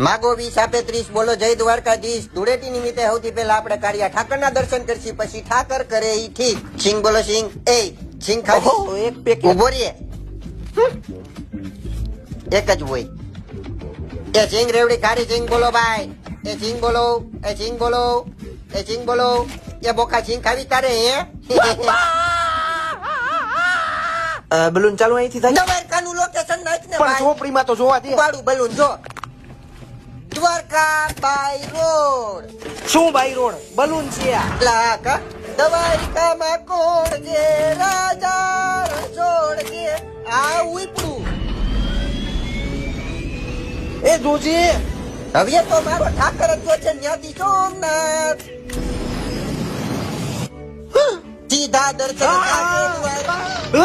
માગો 20 આપે 30 બોલો જય દ્વારકાધીશ. ધૂળેટી નિમિત્તે સૌથી પહેલા આપણે કાળિયા ઠાકરના દર્શન કરશી, પછી ઠાકર કરે ઈ ઠીક. સિંગ બોલો સિંગ. એ સિંગ ખાલી એક પેકેટ ઉભો રે, એક જ હોય. એ સિંગ રેવડી ખારી સિંગ બોલો ભાઈ. એ સિંગ બોલો, એ સિંગ બોલો, એ સિંગ બોલો. એ બોકા સિંગ ખાવી તારે હે? બલૂન ચાલુ અહીંથી થાય દ્વારકાનું લોકેશન નાખ ને પણ ભાઈ. ઝોપડીમાં તો જોવા દે. પાડું બલૂન જો. Dwarka by road. શું બાઈ રોડ બલૂન છે આ? લાકા દ્વારિકામાં કોણ જે રાજા રણછોડ કે આ ઉપડું. એ જોજે હવે તો મારો ઠાકર જ જો છે ત્યાંથી સોમનાથ સીધા દર્શન આ!